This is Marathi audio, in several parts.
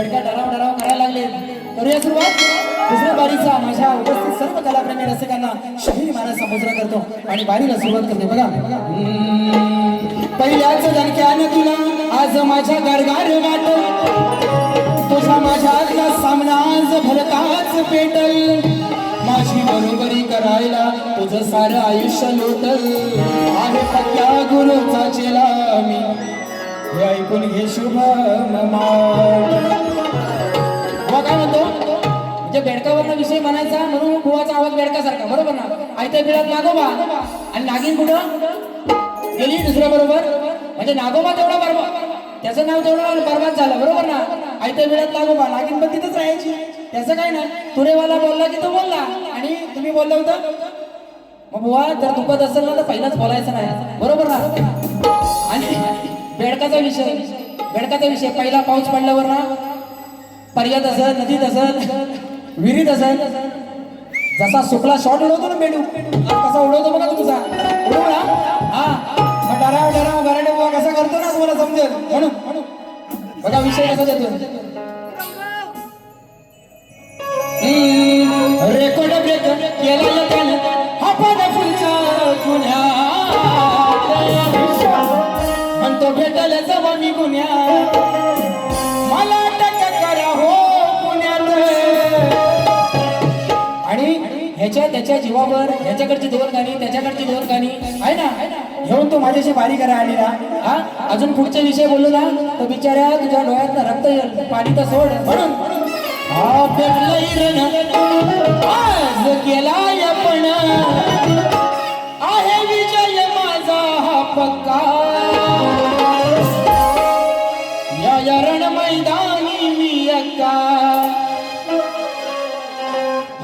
बेडका डराव करायला लागले. करूया सुरुवात. दुसऱ्या बारीचा माझ्या उपस्थित सर्व कलाप्रेमी रसिकांना शाहीर महाराज संबोधन करतो आणि बारीला सुरुवात करते. बघा, पहिल्याच दणक्यानं तुला आज माझ्या गडगार वाट, तुझा माझ्यातला सामना आज भलताच पेटल. माझी बरोबरी करायला तुझं सारं आयुष्य लोटल. आहे पक्या गुरुचा चेला मी, हे ऐकून घे शुभ ममा. काय म्हणतो म्हणजे बेडकावरनं विषय म्हणायचा म्हणून बुवाचा आवाज बेडकासारखा, बरोबर ना. आयत्या बिळात नागोबा आणि नागिन कुठं गेली दुसऱ्या बरोबर, म्हणजे नागोबा तेवढा बरोबर, त्याचं नाव तेवढं बरबाद झालं, बरोबर ना. आयत्या बिळात नागोबा, नागिन पण तिथंच राहायची. त्याचं काय नाही, तुरेवाला बोलला की तो बोलला आणि तुम्ही बोलला होता. मग बुवा जर दुखत असेल ना तर पहिलाच बोलायचं नाही, बरोबर ना. आणि बेडकाचा विषय पहिला पाऊस पडल्यावर ना, पर्यात असेल, नदीत असेल, विहिरीत असेल, जसा सुकला शॉट उडवतो ना बेडू, कसा उडवतो बघा तुझा, उडव ना. हा, डराव गराडे बुवा कसा करतो ना तुम्हाला समजेल. म्हणून बघा विषय कसा देतो. रेकॉर्ड ब्रेक केला त्यानं आपण फुलच्या गुन्ह्यात, म्हणतो भेटल जवा मी गुन्ह्यात, मला अटक करा हो पुण्यात. आणि ह्याच्या त्याच्या जीवावर ह्याच्याकडची दोन गाणी त्याच्याकडची दोन गाणी आहे ना, घेऊन तो माझ्याशी बारी करा आली ना. हा, अजून पुढचे विषय बोललो ना तर बिचाऱ्या तुझ्या डोळ्यात रक्त येईल, पाणी तर सोड. म्हणून आज केलाय पण आहे विजय माझा हा पक्का. या रण मैदानी मी अक्का,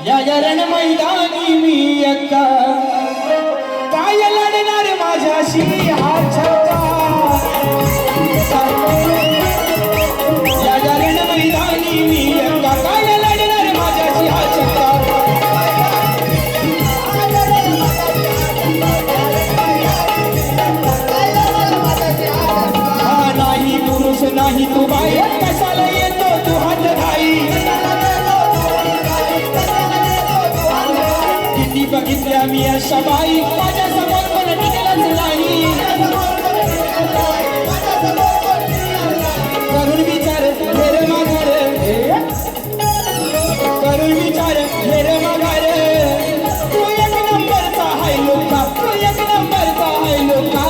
या रण मैदानी मी अक्का, काय लढणार माझ्याशी हा छक्का. या रण मैदानी मी अक्का, काय लढणार माझ्याशी हा छक्का. हा नाही पुरुष नाही तू बाई, कशाला येतो तू हात घाई. किती बघितल्या मी अशा बाई, माझ्या समोर पण टिकलंच नाही. करून विचार हेर माघार, करून विचार हेर माघार, तू एक नंबरचा हाय लोका, तू एक नंबरचा हाय लोका.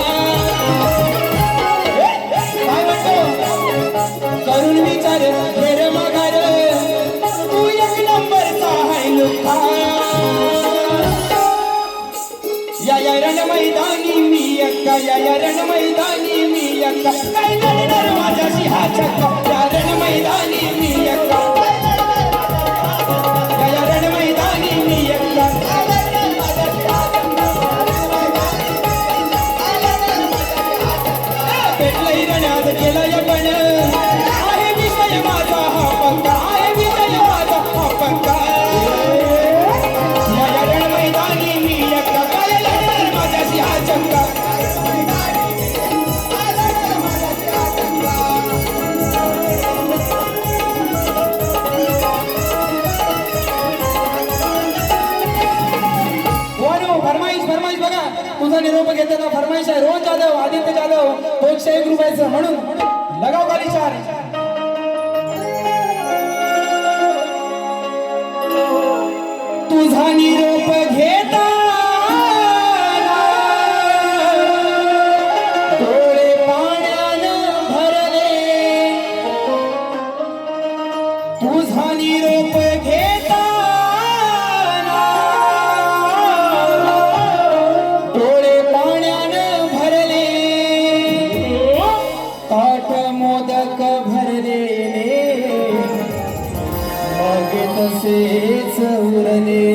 काय म्हणतो, करून विचार हेर माघार, तू एक नंबरचा हाय लोका. या रण मैदानी मी अक्का, या रण मैदानी मी अक्का, काय लढणार माझ्याशी हा छक्का. या रण मैदानी मी अक्का, या रण मैदानी मी अक्का. पेटलंय रणात केलंय पण आहे विजय माझा हा पक्का, आहे विजय माझा हा पक्का. या रण मैदानी मी अक्का, काय लढणार माझ्याशी हा छक्का. फरमाईश बघा, तुझा निरोप घेताना फरमाईश आहे. रोहन जाधव, आदित्य जाधव, 201 रुपयाचं, म्हणून लगाव खाली 4. तुझा निरोप घेता डोळे पाण्यानं भरले, तुझा निरोप घेता डोळे पाण्यानं भरले, ताट मोदक भरलेले मागे तसेच उरले,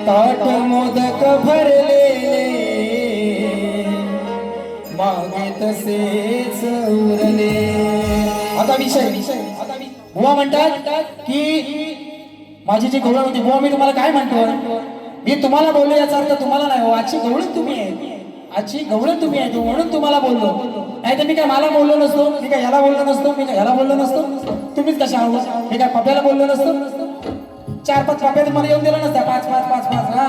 ताट मोदक भरलेले मागे तसेच उरले. आता विषय बुवा म्हणतात की माझी जी गवळण होती, बुवा मी तुम्हाला काय म्हणतो, मी तुम्हाला बोललो याचा अर्थ तुम्हाला नाही हो, आजची गवळण तुम्ही आहे. आजची गवळण तुम्ही आहे म्हणून तुम्हाला बोललो, नाही तर मी काय मला बोललो नसतो, मी काय याला बोललो नसतो, मी काय याला बोललो नसतो, तुम्हीच कशा आहो, मी काय पप्याला बोललो नसतो, 4-5 पप्या तुम्हाला येऊन दिला नसता, 5-5 हा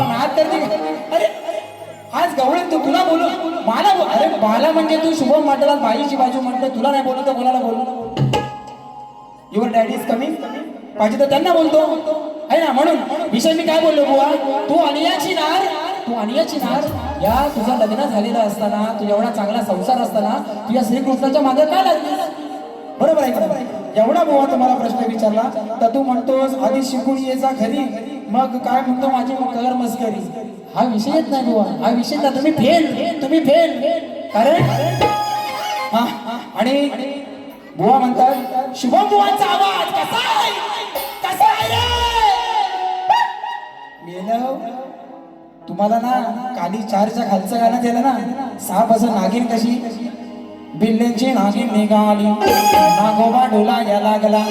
नाद करते. अरे आज गवळण तू तुला बोलू मला अरे मला म्हणजे तू शुभम म्हटला बाईची बाजू म्हणतो, तुला नाही बोलतो कोणाला बोललो? युअर डॅडी इज कमिंग पाहिजे तर त्यांना बोलतो आहे ना. म्हणून विषय मी काय बोललो बुवा, तू अनियाची नार या तुझं लग्न झालेलं असताना, तू एवढा चांगला संसार असताना तुझ्या श्रीकृष्णाच्या मागे काय लागलीस? बरोबर आहे का? एवढा बुवा तुम्हाला प्रश्न विचारला तर तू म्हणतोस आधी शिकून ये जा घरी, मग काय म्हणतो माझी कर मस्करी. हा विषय येत नाही बुवा, हा विषय ना तुम्ही फेल कारण हा. आणि बुवा म्हणतात शुभम बुवांचा आवाज कसा आहे रे? मेलं तुम्हाला ना काली 4च्या खालचं गाणं दिलं ना, 6 पासून नागिन कशी बिल्ल्यांची नागिन निघाली नागोबा डोलाया लागला,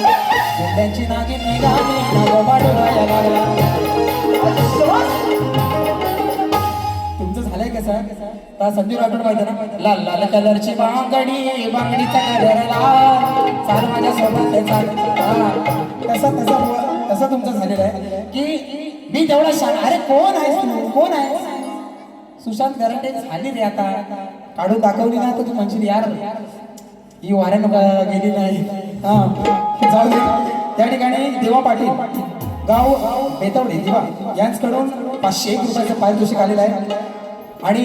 बिल्ल्यांची नागिन निघाली नागोबा डोलाया लागला. तुमचं झालंय कसं संदीप राठोड माहिती ना, लाल लाल कलरची बांगडीचा कलर लाल, चाल माझ्या सोबत तसं तुमचं झालेलं आहे की मी तेवढा शान. अरे कोण आहेस तू, कोण आहे? सुशांत गराटे झाली रे आता, काढून दाखवली ना तर तू म्हणशील यार ही वाऱ्यानं गेली नाही. हा जाऊ दे. त्या ठिकाणी देवा पाटील गाव बेतवडे दिवा यांच्याकडून 501 रुपयाचं पारितोषिक आलेलं आहे. आणि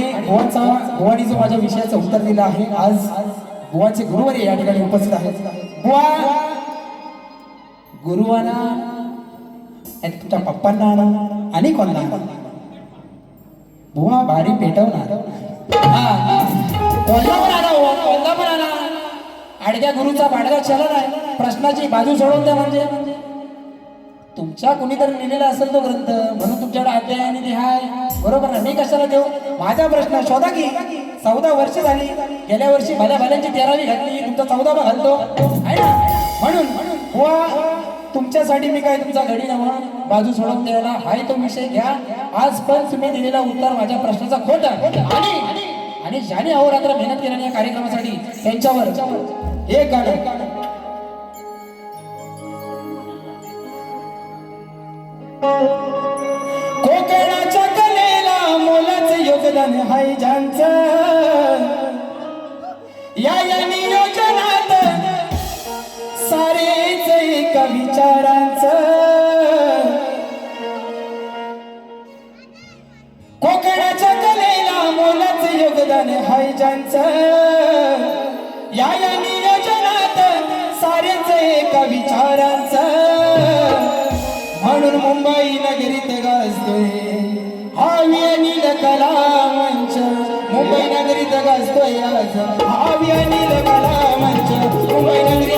बुवानी जो माझ्या विषयाचं उत्तर दिलं आहे, आज बुवाचे गुरुवारी या ठिकाणी उपस्थित आहेत. बुवा गुरुवाना आणि तुमच्या पप्पांना आणि कोणाला बुवा भारी पेटवणार. कोणला पण आला आडग्या गुरुचा बाडगा चलन आहे, प्रश्नाची बाजू सोडवून द्या. म्हणजे तुमच्या कुणीतरी लिहिलेला असेल तो ग्रंथ, म्हणून तुमच्याकडे अध्यायाने लिहाय, बरोबर ना? मी कशाला देऊ? माझा प्रश्न शोधा की 14 वर्ष झाली, गेल्या वर्षी भल्याची 13वी घातली, तुमचा 14वा घालतो आहे ना. म्हणून बुवा तुमच्यासाठी मी काय तुमचा घडी नवा बाजू सोडवून द्यायला हाय तो विषय घ्या. आज पण तुम्ही दिलेला उत्तर माझ्या प्रश्नाचा खोटा आणि ज्याने अहोरात्र मेहनत केल्याने या कार्यक्रमासाठी त्यांच्यावर एक गाणं. कोकणाच्या कलेला मोलाचं योगदान हाय ज्यांचं, या नियोजनात सारेच एका विचारांचं. कोकणाच्या कलेला मोलाचं योगदान हाय ज्यांचं, या नियोजनात सारेच एका विचारांचं. म्हणून मुंबई नगरीत गाजतोय हावी अनिल कला मंच, मुंबई नगरीत गाजतोय आज हावी अनिल कला मंच, मुंबई नगरीत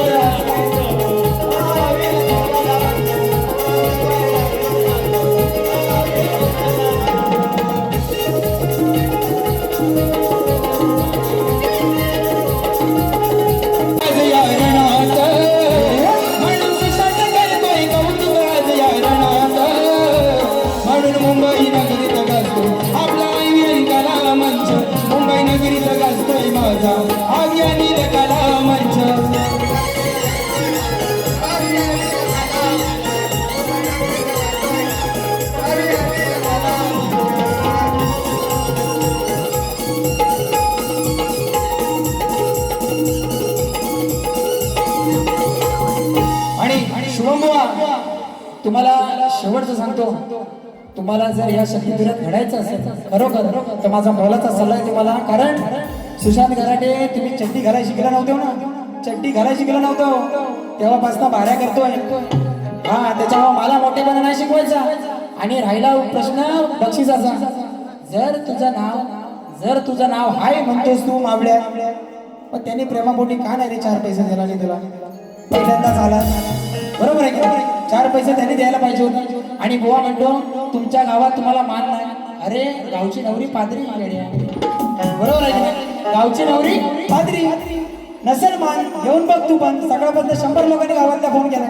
तुम्हाला शेवटचं सांगतो, तुम्हाला जर या शक्तीपीठात घडायचं असेल खरोखर तर माझा मोलाचा सल्ला आहे तुम्हाला. कारण सुशांत गराटे तुम्ही चड्डी घालायला शिकला नव्हते ना, चड्डी घालायला शिकला नव्हतं तेव्हापासून भाऱ्या करतोय. हा त्याच्यामुळे मला मोठेपणा नाही शिकवायचा. आणि राहिला प्रश्न बक्षिसाचा, जर तुझं नाव हाय म्हणतोस तू मावड्या, पण त्याने प्रेमापोटी का नाही रे 4 पैसे दिला नाही तुला? पहिल्यांदा झाला बरोबर आहे की 4 पैसे त्यांनी द्यायला पाहिजे होते. आणि बुवा म्हणतो तुमच्या गावात तुम्हाला मान नाही. अरे गावची नवरी पादरी बरोबर आहे, गावची नवरी पादरी नसेल मान घेऊन बघ तू. पण सकाळपासून 100 लोकांनी गावातला फोन केला.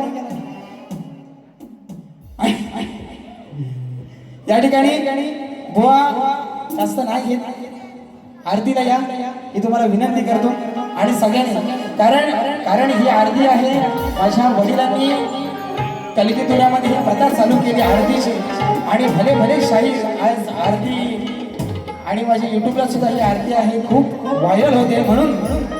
या ठिकाणी बुवा जास्त नाही घेत आरतीला या ही तुम्हाला विनंती करतो आणि सगळ्यांनी कारण कारण ही आरती आहे माझ्या वडिलांनी कलिकेतुऱ्यामध्ये ही प्रथा चालू केली आरतीची आणि भले भले शाही आज आरती आणि माझ्या युट्यूबला सुद्धा ही आरती आहे खूप व्हायरल होते म्हणून